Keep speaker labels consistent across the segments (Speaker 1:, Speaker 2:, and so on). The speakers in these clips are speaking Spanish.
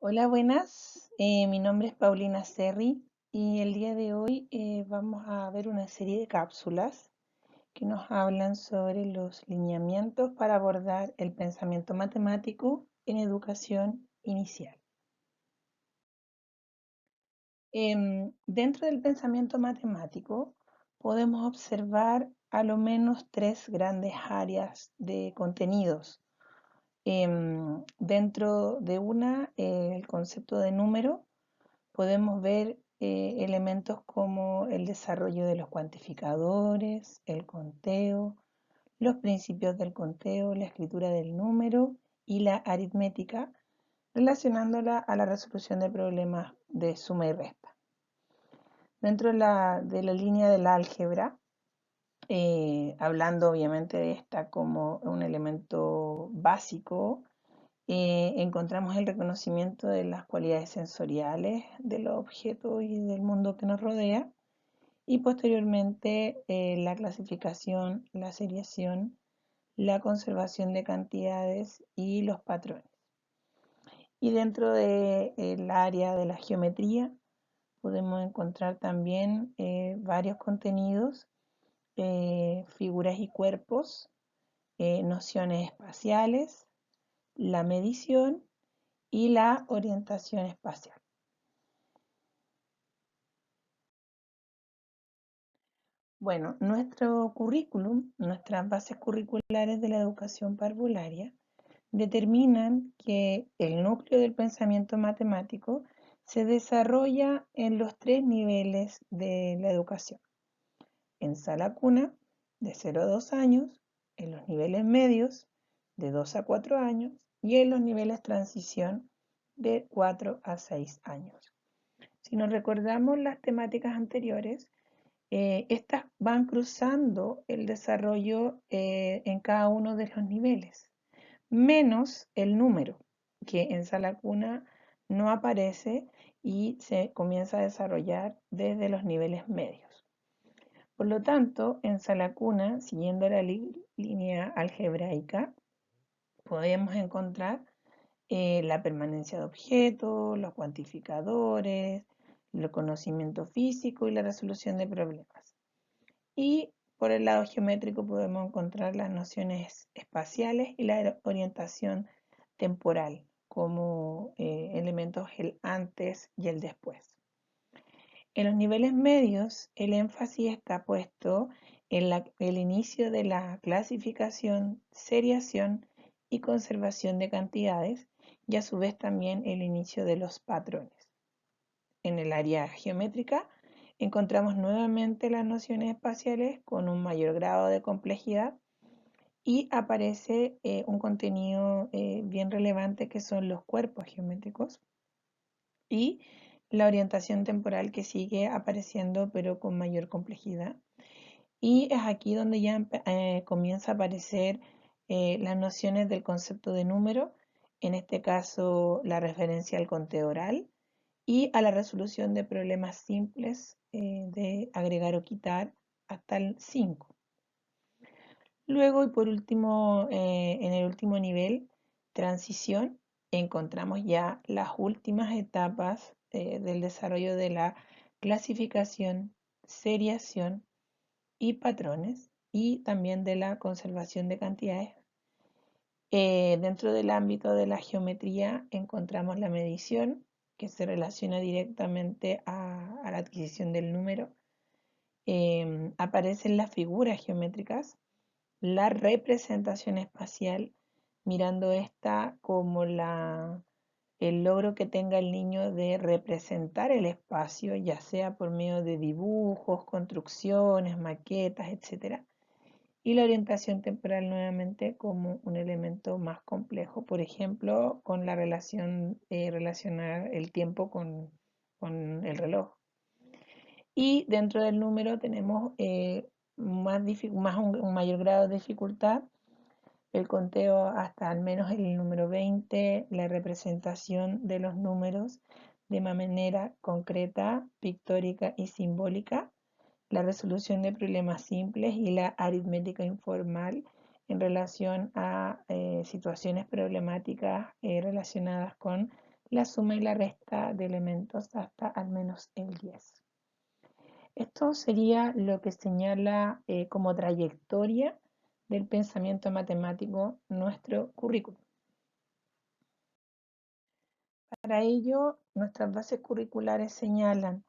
Speaker 1: Hola, buenas. Mi nombre es Paulina Serri y el día de hoy vamos a ver una serie de cápsulas que nos hablan sobre los lineamientos para abordar el pensamiento matemático en educación inicial. Dentro del pensamiento matemático podemos observar a lo menos tres grandes áreas de contenidos. Dentro de una, el concepto de número. Podemos ver elementos como el desarrollo de los cuantificadores, el conteo, los principios del conteo, la escritura del número y la aritmética, relacionándola a la resolución de problemas de suma y resta. Dentro de la línea del álgebra, hablando obviamente de esta como un elemento básico, encontramos el reconocimiento de las cualidades sensoriales de los objetos y del mundo que nos rodea, y posteriormente la clasificación, la seriación, la conservación de cantidades y los patrones. Y dentro del área de la geometría podemos encontrar también varios contenidos, figuras y cuerpos, nociones espaciales, la medición y la orientación espacial. Bueno, nuestro currículum, nuestras bases curriculares de la educación parvularia, determinan que el núcleo del pensamiento matemático se desarrolla en los tres niveles de la educación. En sala cuna, de 0 a 2 años, en los niveles medios, de 2 a 4 años, y en los niveles transición, de 4 a 6 años. Si nos recordamos las temáticas anteriores, estas van cruzando el desarrollo en cada uno de los niveles, menos el número, que en sala cuna no aparece y se comienza a desarrollar desde los niveles medios. Por lo tanto, en sala cuna, siguiendo la línea algebraica, podemos encontrar la permanencia de objetos, los cuantificadores, el conocimiento físico y la resolución de problemas. Y por el lado geométrico podemos encontrar las nociones espaciales y la orientación temporal como elementos el antes y el después. En los niveles medios, el énfasis está puesto en el inicio de la clasificación, seriación y conservación de cantidades, y a su vez también el inicio de los patrones. En el área geométrica encontramos nuevamente las nociones espaciales con un mayor grado de complejidad, y aparece un contenido bien relevante que son los cuerpos geométricos y la orientación temporal, que sigue apareciendo pero con mayor complejidad. Y es aquí donde ya comienza a aparecer las nociones del concepto de número, en este caso la referencia al conteo oral y a la resolución de problemas simples de agregar o quitar hasta el 5. Luego y por último, en el último nivel, transición, encontramos ya las últimas etapas del desarrollo de la clasificación, seriación y patrones, y también de la conservación de cantidades. Dentro del ámbito de la geometría encontramos la medición, que se relaciona directamente a la adquisición del número. Aparecen las figuras geométricas, la representación espacial, mirando esta como el logro que tenga el niño de representar el espacio, ya sea por medio de dibujos, construcciones, maquetas, etc. Y la orientación temporal nuevamente como un elemento más complejo, por ejemplo, con la relación, relacionar el tiempo con el reloj. Y dentro del número tenemos un mayor grado de dificultad, el conteo hasta al menos el número 20, la representación de los números de manera concreta, pictórica y simbólica, la resolución de problemas simples y la aritmética informal en relación a situaciones problemáticas relacionadas con la suma y la resta de elementos hasta al menos el 10. Esto sería lo que señala como trayectoria del pensamiento matemático nuestro currículum. Para ello, nuestras bases curriculares señalan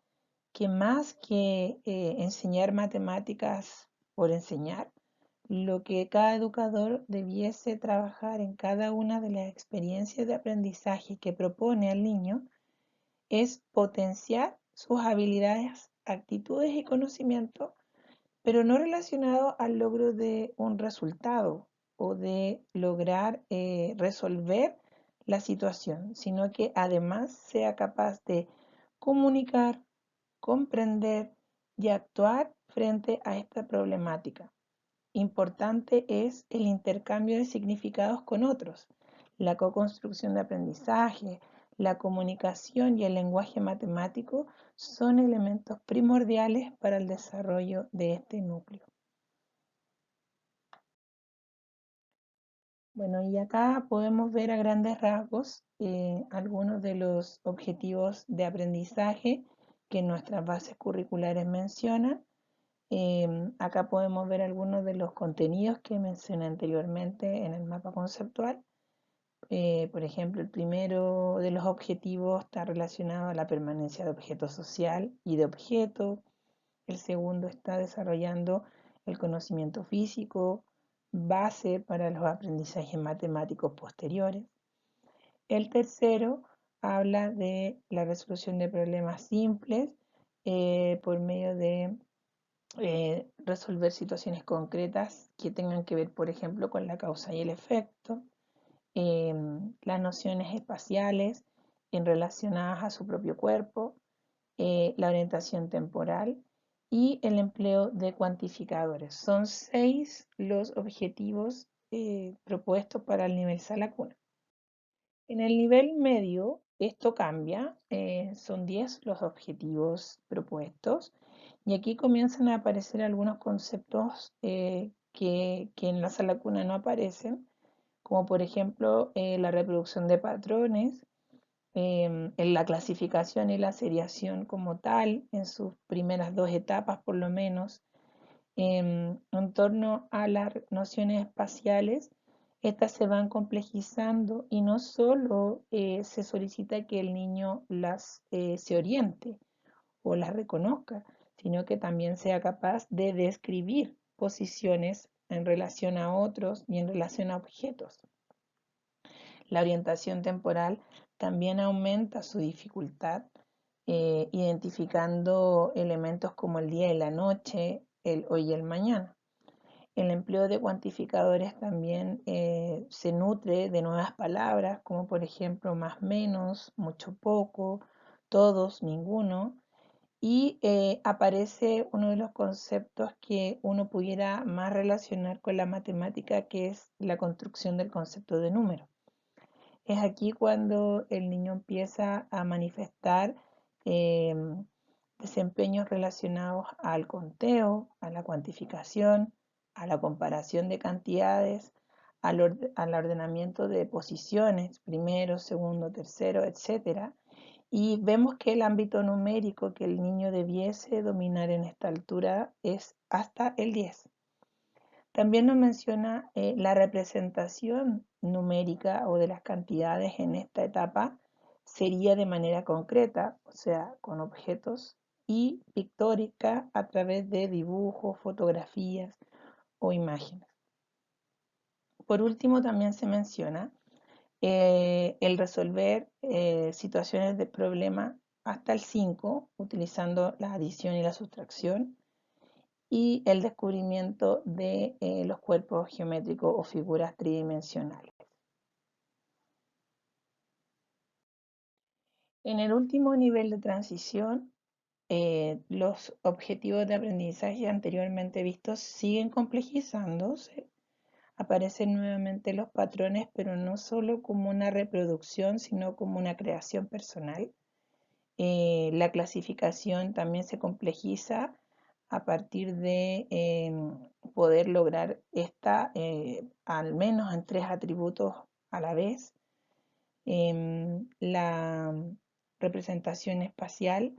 Speaker 1: que más que enseñar matemáticas por enseñar, lo que cada educador debiese trabajar en cada una de las experiencias de aprendizaje que propone al niño es potenciar sus habilidades, actitudes y conocimientos, pero no relacionado al logro de un resultado o de lograr resolver la situación, sino que además sea capaz de comunicar, comprender y actuar frente a esta problemática. Importante es el intercambio de significados con otros, la co-construcción de aprendizaje, la comunicación y el lenguaje matemático son elementos primordiales para el desarrollo de este núcleo. Bueno, y acá podemos ver a grandes rasgos algunos de los objetivos de aprendizaje que nuestras bases curriculares mencionan. Acá podemos ver algunos de los contenidos que mencioné anteriormente en el mapa conceptual. Por ejemplo, el primero de los objetivos está relacionado a la permanencia de objeto social y de objeto. El segundo está desarrollando el conocimiento físico, base para los aprendizajes matemáticos posteriores. El tercero habla de la resolución de problemas simples por medio de resolver situaciones concretas que tengan que ver, por ejemplo, con la causa y el efecto, las nociones espaciales relacionadas a su propio cuerpo, la orientación temporal y el empleo de cuantificadores. Son 6 los objetivos propuestos para el nivel sala cuna. En el nivel medio, esto cambia, son 10 los objetivos propuestos y aquí comienzan a aparecer algunos conceptos que en la sala cuna no aparecen, como por ejemplo la reproducción de patrones, en la clasificación y la seriación como tal, en sus primeras 2 etapas por lo menos, en torno a las nociones espaciales, estas se van complejizando y no solo se solicita que el niño las se oriente o las reconozca, sino que también sea capaz de describir posiciones en relación a otros y en relación a objetos. La orientación temporal también aumenta su dificultad, identificando elementos como el día y la noche, el hoy y el mañana. El empleo de cuantificadores también se nutre de nuevas palabras, como por ejemplo más menos, mucho poco, todos, ninguno, y aparece uno de los conceptos que uno pudiera más relacionar con la matemática, que es la construcción del concepto de número. Es aquí cuando el niño empieza a manifestar desempeños relacionados al conteo, a la cuantificación, a la comparación de cantidades, al ordenamiento de posiciones, primero, segundo, tercero, etc. Y vemos que el ámbito numérico que el niño debiese dominar en esta altura es hasta el 10. También nos menciona la representación numérica o de las cantidades en esta etapa sería de manera concreta, o sea, con objetos, y pictórica a través de dibujos, fotografías o imágenes. Por último, también se menciona el resolver situaciones de problema hasta el 5, utilizando la adición y la sustracción, y el descubrimiento de los cuerpos geométricos o figuras tridimensionales. En el último nivel de transición, los objetivos de aprendizaje anteriormente vistos siguen complejizándose. Aparecen nuevamente los patrones, pero no solo como una reproducción, sino como una creación personal. La clasificación también se complejiza a partir de poder lograr esta al menos en 3 atributos a la vez. La representación espacial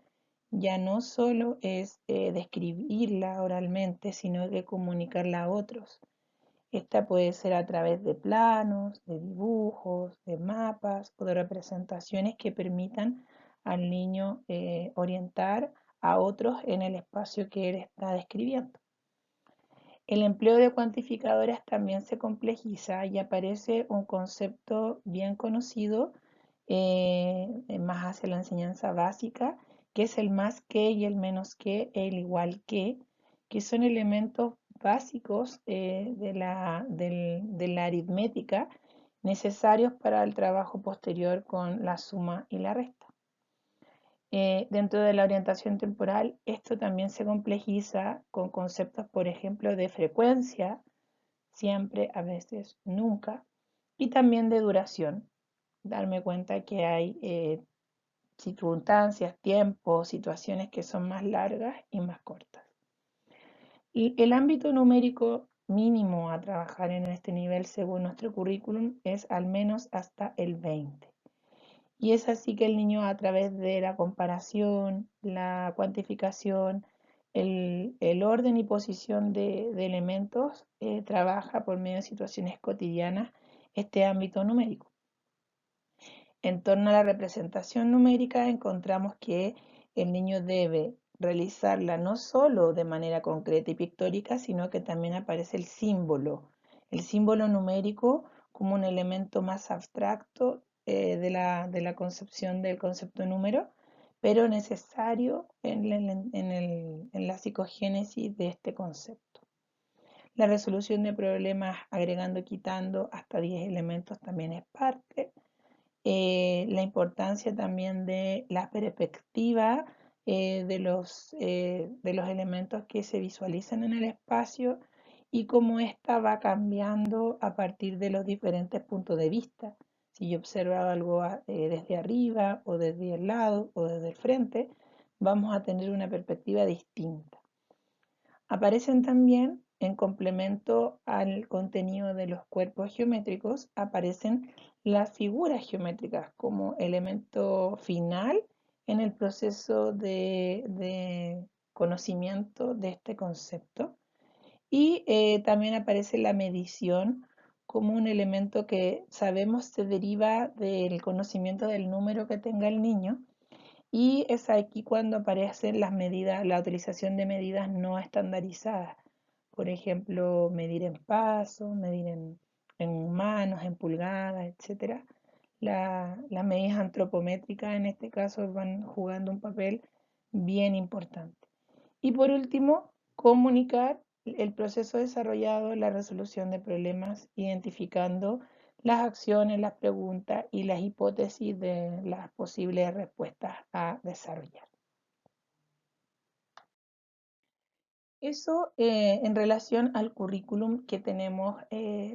Speaker 1: ya no solo es describirla oralmente, sino que comunicarla a otros. Esta puede ser a través de planos, de dibujos, de mapas o de representaciones que permitan al niño orientar a otros en el espacio que él está describiendo. El empleo de cuantificadores también se complejiza y aparece un concepto bien conocido más hacia la enseñanza básica, que es el más que y el menos que, el igual que son elementos básicos de la aritmética necesarios para el trabajo posterior con la suma y la resta. Dentro de la orientación temporal, esto también se complejiza con conceptos, por ejemplo, de frecuencia, siempre, a veces, nunca, y también de duración. Darme cuenta que hay circunstancias, tiempos, situaciones que son más largas y más cortas. Y el ámbito numérico mínimo a trabajar en este nivel según nuestro currículum es al menos hasta el 20. Y es así que el niño a través de la comparación, la cuantificación, el orden y posición de elementos trabaja por medio de situaciones cotidianas este ámbito numérico. En torno a la representación numérica encontramos que el niño debe realizarla no solo de manera concreta y pictórica, sino que también aparece el símbolo numérico como un elemento más abstracto de la concepción del concepto número, pero necesario en la psicogénesis de este concepto. La resolución de problemas agregando y quitando hasta 10 elementos también es parte. La importancia también de la perspectiva de los elementos que se visualizan en el espacio y cómo ésta va cambiando a partir de los diferentes puntos de vista. Si yo observo algo desde arriba o desde el lado o desde el frente, vamos a tener una perspectiva distinta. Aparecen también, en complemento al contenido de los cuerpos geométricos, aparecen las figuras geométricas como elemento final en el proceso de conocimiento de este concepto. Y también aparece la medición como un elemento que sabemos se deriva del conocimiento del número que tenga el niño, y es aquí cuando aparecen las medidas, la utilización de medidas no estandarizadas. Por ejemplo, medir en pasos, medir en manos, en pulgadas, etc. Las medidas antropométricas en este caso van jugando un papel bien importante. Y por último, comunicar el proceso desarrollado, la resolución de problemas, identificando las acciones, las preguntas y las hipótesis de las posibles respuestas a desarrollar. Eso en relación al currículum que tenemos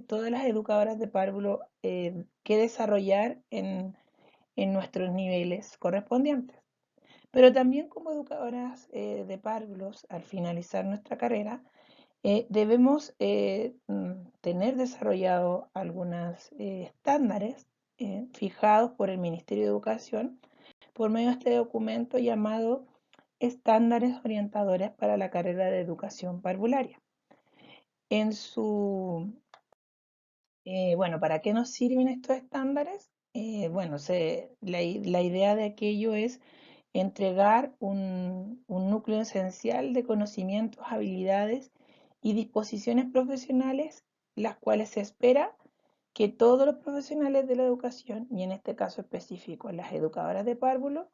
Speaker 1: todas las educadoras de párvulo que desarrollar en nuestros niveles correspondientes. Pero también como educadoras de párvulos, al finalizar nuestra carrera, debemos tener desarrollado algunos estándares fijados por el Ministerio de Educación por medio de este documento llamado Estándares Orientadores para la Carrera de Educación Parvularia. Bueno, ¿para qué nos sirven estos estándares? Bueno, la idea de aquello es entregar un núcleo esencial de conocimientos, habilidades y disposiciones profesionales, las cuales se espera que todos los profesionales de la educación, y en este caso específico las educadoras de párvulo,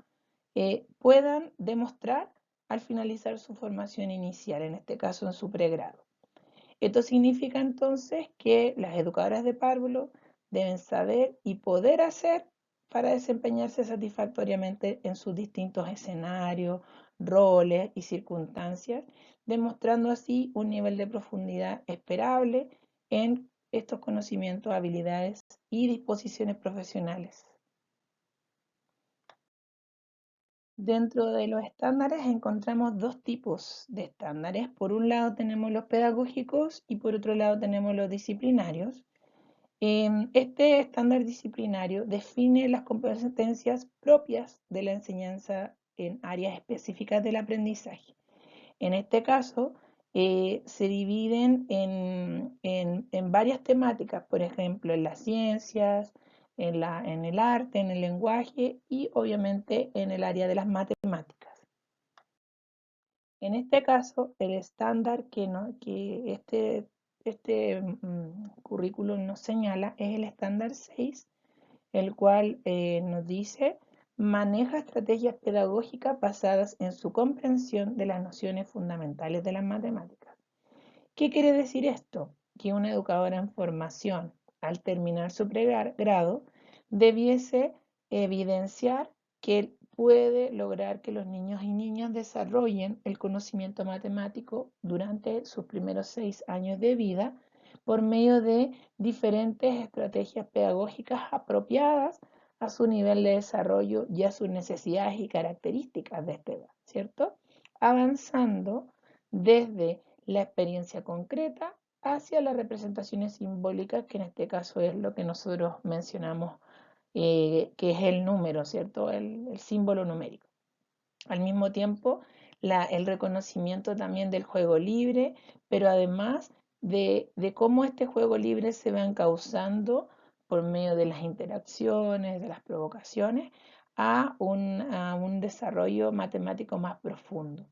Speaker 1: puedan demostrar al finalizar su formación inicial, en este caso en su pregrado. Esto significa entonces que las educadoras de párvulo deben saber y poder hacer para desempeñarse satisfactoriamente en sus distintos escenarios, roles y circunstancias, demostrando así un nivel de profundidad esperable en estos conocimientos, habilidades y disposiciones profesionales. Dentro de los estándares encontramos dos tipos de estándares. Por un lado tenemos los pedagógicos y por otro lado tenemos los disciplinarios. Este estándar disciplinario define las competencias propias de la enseñanza en áreas específicas del aprendizaje. En este caso, se dividen en varias temáticas, por ejemplo, en las ciencias, en el arte, en el lenguaje y obviamente en el área de las matemáticas. En este caso, el estándar que este currículum nos señala es el estándar 6, el cual nos dice: maneja estrategias pedagógicas basadas en su comprensión de las nociones fundamentales de las matemáticas. ¿Qué quiere decir esto? Que una educadora en formación, al terminar su pregrado, debiese evidenciar que puede lograr que los niños y niñas desarrollen el conocimiento matemático durante sus primeros 6 años de vida por medio de diferentes estrategias pedagógicas apropiadas a su nivel de desarrollo y a sus necesidades y características de esta edad, ¿cierto? Avanzando desde la experiencia concreta hacia las representaciones simbólicas, que en este caso es lo que nosotros mencionamos, que es el número, ¿cierto? El símbolo numérico. Al mismo tiempo, el reconocimiento también del juego libre, pero además de cómo este juego libre se va encauzando por medio de las interacciones, de las provocaciones, a un desarrollo matemático más profundo.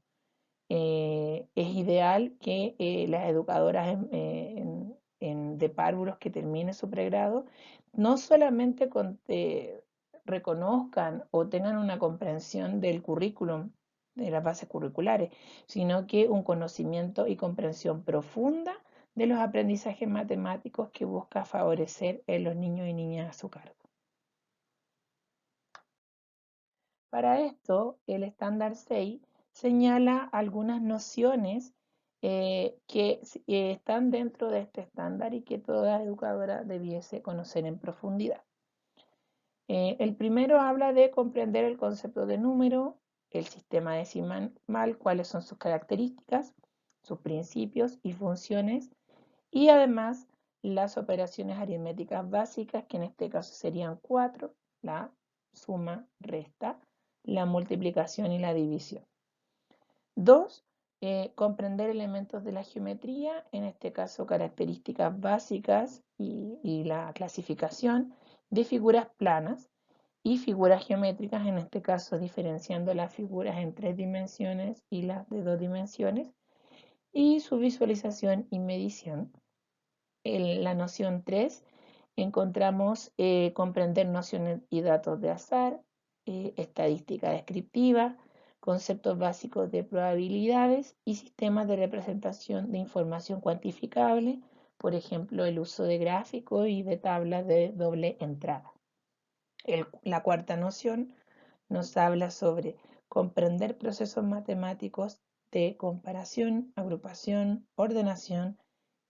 Speaker 1: Es ideal que las educadoras de párvulos que terminen su pregrado no solamente reconozcan o tengan una comprensión del currículum, de las bases curriculares, sino que un conocimiento y comprensión profunda de los aprendizajes matemáticos que busca favorecer en los niños y niñas a su cargo. Para esto, el estándar 6 señala algunas nociones que están dentro de este estándar y que toda educadora debiese conocer en profundidad. El primero habla de comprender el concepto de número, el sistema decimal, cuáles son sus características, sus principios y funciones, y además las operaciones aritméticas básicas, que en este caso serían 4, la suma, resta, la multiplicación y la división. 2. Comprender elementos de la geometría, en este caso características básicas y la clasificación de figuras planas y figuras geométricas, en este caso diferenciando las figuras en 3 dimensiones y las de 2 dimensiones, y su visualización y medición. En la noción 3 encontramos comprender nociones y datos de azar, estadística descriptiva, conceptos básicos de probabilidades y sistemas de representación de información cuantificable, por ejemplo, el uso de gráficos y de tablas de doble entrada. La cuarta noción nos habla sobre comprender procesos matemáticos de comparación, agrupación, ordenación,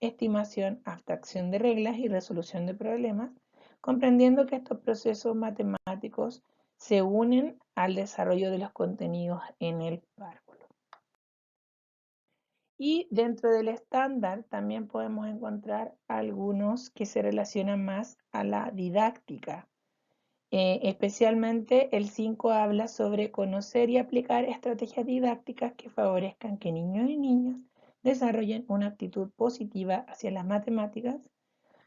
Speaker 1: estimación, abstracción de reglas y resolución de problemas, comprendiendo que estos procesos matemáticos se unen al desarrollo de los contenidos en el párvulo. Y dentro del estándar también podemos encontrar algunos que se relacionan más a la didáctica. Especialmente el 5 habla sobre conocer y aplicar estrategias didácticas que favorezcan que niños y niñas desarrollen una actitud positiva hacia las matemáticas,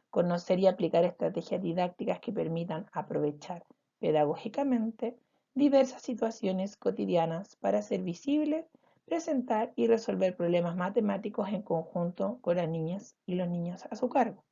Speaker 1: conocer y aplicar estrategias didácticas que permitan aprovechar pedagógicamente diversas situaciones cotidianas para hacer visibles, presentar y resolver problemas matemáticos en conjunto con las niñas y los niños a su cargo.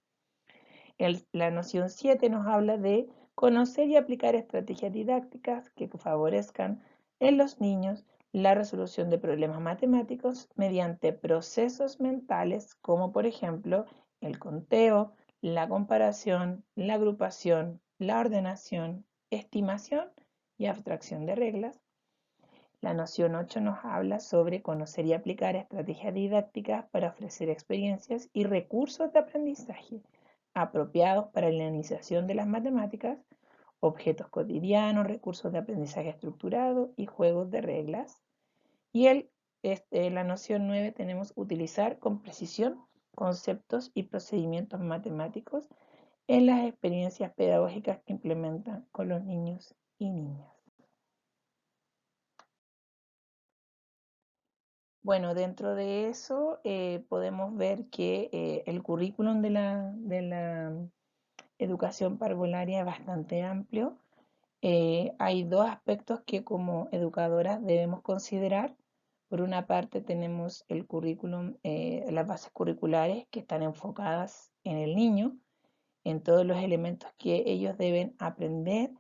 Speaker 1: La noción 7 nos habla de conocer y aplicar estrategias didácticas que favorezcan en los niños la resolución de problemas matemáticos mediante procesos mentales como por ejemplo el conteo, la comparación, la agrupación, la ordenación, estimación y abstracción de reglas. La noción 8 nos habla sobre conocer y aplicar estrategias didácticas para ofrecer experiencias y recursos de aprendizaje apropiados para la iniciación de las matemáticas, objetos cotidianos, recursos de aprendizaje estructurado y juegos de reglas. Y la noción 9 tenemos utilizar con precisión conceptos y procedimientos matemáticos en las experiencias pedagógicas que implementan con los niños y niñas. Bueno, dentro de eso podemos ver que el currículum de la educación parvularia es bastante amplio. Hay dos aspectos que como educadoras debemos considerar. Por una parte tenemos el currículum, las bases curriculares que están enfocadas en el niño, en todos los elementos que ellos deben aprender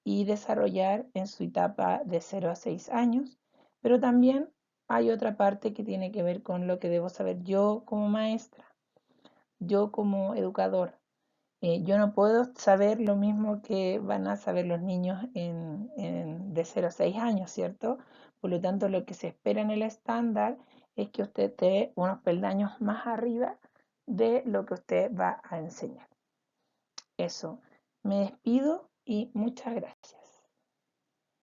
Speaker 1: y desarrollar en su etapa de 0 a 6 años, pero también hay otra parte que tiene que ver con lo que debo saber yo como maestra, yo como educador. Yo no puedo saber lo mismo que van a saber los niños de 0 a 6 años, ¿cierto? Por lo tanto, lo que se espera en el estándar es que usted esté unos peldaños más arriba de lo que usted va a enseñar. Eso, me despido y muchas gracias.